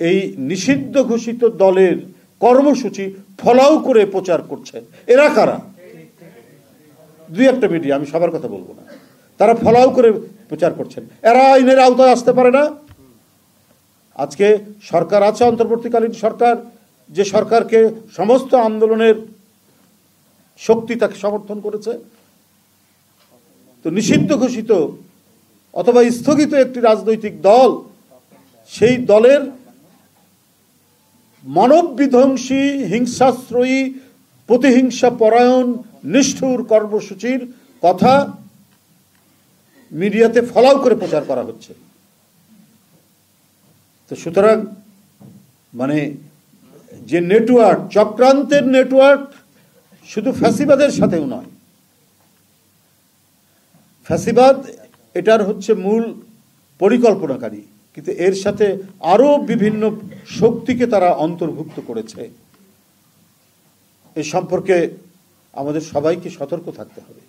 এই নিষিদ্ধ ঘোষিত দলের কর্মসূচি ফলাও করে প্রচার করছে। এরা কারা? দুই একটা মিডিয়া, আমি সবার কথা বলবো না, তারা ফলাও করে প্রচার করছেন। এরা আইনের আওতায় আসতে পারে না। আজকে সরকার আছে, অন্তর্বর্তীকালীন সরকার, যে সরকারকে সমস্ত আন্দোলনের শক্তি তাকে সমর্থন করেছে। তো নিষিদ্ধ ঘোষিত অথবা স্থগিত একটি রাজনৈতিক দল, সেই দলের মানব বিধ্বংসী, হিংসাশ্রয়ী, প্রতিহিংসা পরায়ণ, নিষ্ঠুর কর্মসূচির কথা মিডিয়াতে ফলাও করে প্রচার করা হচ্ছে। তো সুতরাং মানে যে নেটওয়ার্ক, চক্রান্তের নেটওয়ার্ক, শুধু ফ্যাসিবাদের সাথেও নয়। ফ্যাসিবাদ এটার হচ্ছে মূল পরিকল্পনাকারী, কিন্তু এর সাথে আরো বিভিন্ন শক্তিকে তারা অন্তর্ভুক্ত করেছে। এ সম্পর্কে আমাদের সবাইকে সতর্ক থাকতে হবে।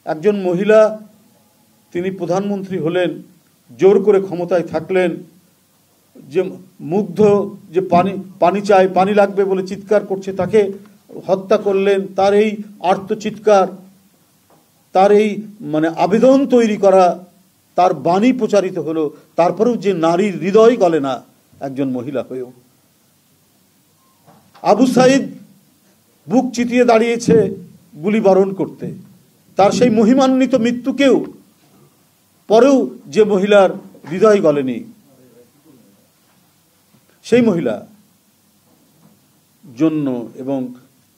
একজন মহিলা, তিনি প্রধানমন্ত্রী হলেন, জোর করে ক্ষমতায় থাকলেন, যে মুগ্ধ, যে পানি চাই, পানি লাগবে বলে চিৎকার করছে, তাকে হত্যা করলেন। তার এই আর্তচিৎকার, তার এই মানে আবেদন তৈরি করা, তার বাণী প্রচারিত হলো, তারপরেও যে নারীর হৃদয় গলে না একজন মহিলা হয়েও। আবু সাইদ বুক চিতিয়ে দাঁড়িয়েছে গুলিবরণ করতে, তার সেই মহিমান্বিত মৃত্যুকেও পরেও যে মহিলার হৃদয় গলেনি, সেই মহিলা জন্য এবং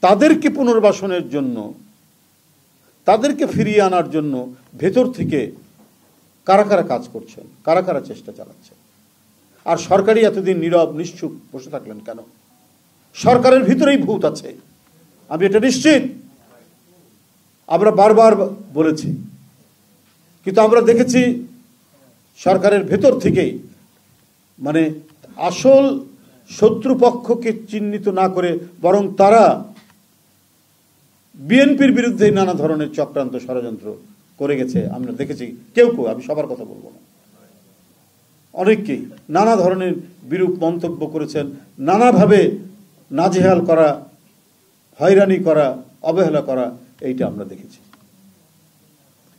তাদেরকে পুনর্বাসনের জন্য, তাদেরকে ফিরিয়ে আনার জন্য ভেতর থেকে কারা কারা কাজ করছেন, কারা কারা চেষ্টা চালাচ্ছেন। আর সরকারই এতদিন নীরব নিশ্চুপ বসে থাকলেন কেন? সরকারের ভিতরেই ভূত আছে, আমি এটা নিশ্চিত। আমরা বারবার বলেছি, কিন্তু আমরা দেখেছি সরকারের ভেতর থেকেই মানে আসল শত্রুপক্ষকে চিহ্নিত না করে বরং তারা বিএনপির বিরুদ্ধে নানা ধরনের চক্রান্ত ষড়যন্ত্র করে গেছে। আমরা দেখেছি কেউ কেউ, আমি সবার কথা বলবো না, অনেককেই নানা ধরনের বিরূপ মন্তব্য করেছেন, নানাভাবে নাজেহাল করা, হয়রানি করা, অবহেলা করা, এইটা আমরা দেখেছি।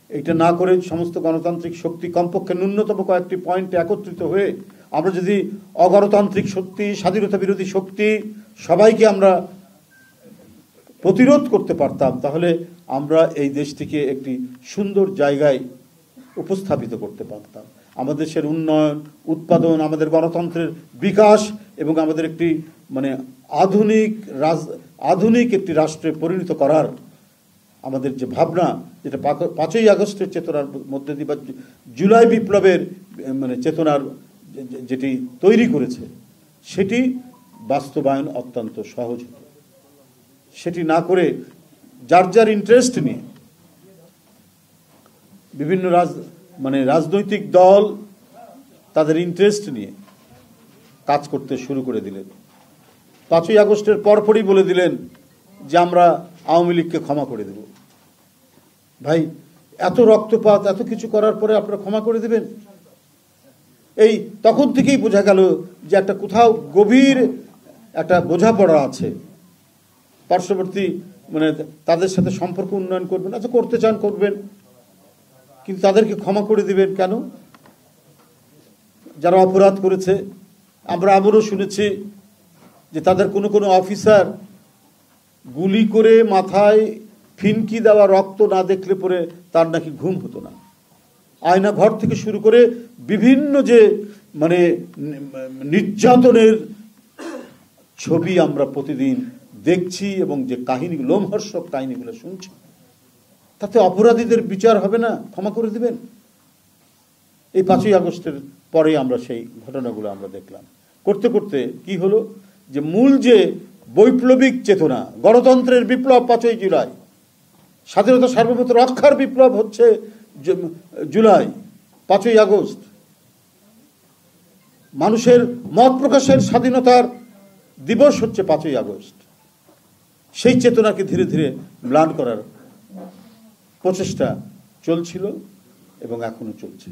এইটা না করে সমস্ত গণতান্ত্রিক শক্তি কমপক্ষে ন্যূনতম কয়েকটি পয়েন্টে একত্রিত হয়ে আমরা যদি অগণতান্ত্রিক শক্তি, স্বাধীনতা বিরোধী শক্তি সবাইকে আমরা প্রতিরোধ করতে পারতাম, তাহলে আমরা এই দেশটিকে একটি সুন্দর জায়গায় উপস্থাপিত করতে পারতাম। আমাদের দেশের উন্নয়ন, উৎপাদন, আমাদের গণতন্ত্রের বিকাশ এবং আমাদের একটি মানে আধুনিক একটি রাষ্ট্রে পরিণত করার আমাদের যে ভাবনা, যেটা 5ই আগস্টের চেতনার মধ্যে দিয়ে বা জুলাই বিপ্লবের মানে চেতনার যেটি তৈরি করেছে, সেটি বাস্তবায়ন অত্যন্ত সহজ হতো। সেটি না করে যার যার ইন্টারেস্ট নিয়ে বিভিন্ন রাজনৈতিক দল তাদের ইন্টারেস্ট নিয়ে কাজ করতে শুরু করে দিলেন। 5ই আগস্টের পরপরই বলে দিলেন যে আমরা আওয়ামী লীগকে ক্ষমা করে দেব। ভাই, এত রক্তপাত, এত কিছু করার পরে আপনারা ক্ষমা করে দেবেন? এই তখন থেকেই বোঝা গেল যে একটা কোথাও গভীর একটা বোঝাপড়া আছে। পার্শ্ববর্তী মানে তাদের সাথে সম্পর্ক উন্নয়ন করবেন, আচ্ছা করতে চান করবেন, কিন্তু তাদেরকে ক্ষমা করে দিবেন কেন? যারা অপরাধ করেছে, আমরা আবারও শুনেছি যে তাদের কোনো কোনো অফিসার গুলি করে মাথায় ফিনকি দেওয়া রক্ত না দেখলে পরে তার নাকি ঘুম হতো না। আয়না ঘর থেকে শুরু করে বিভিন্ন যে মানে নির্যাতনের ছবি আমরা প্রতিদিন দেখছি এবং যে কাহিনী, লোমহর্ষক কাহিনীগুলো শুনছি, তাতে অপরাধীদের বিচার হবে না? ক্ষমা করে দিবেন? এই 5ই আগস্টের পরে আমরা সেই ঘটনাগুলো আমরা দেখলাম। করতে করতে কি হলো, যে মূল যে বৈপ্লবিক চেতনা, গণতন্ত্রের বিপ্লব 5ই জুলাই, স্বাধীনতা সার্বভৌমত্ব রক্ষার বিপ্লব হচ্ছে জুলাই, 5ই আগস্ট, মানুষের মত প্রকাশের স্বাধীনতার দিবস হচ্ছে 5ই আগস্ট। সেই চেতনাকে ধীরে ধীরে ম্লান করার প্রচেষ্টা চলছিল এবং এখনো চলছে।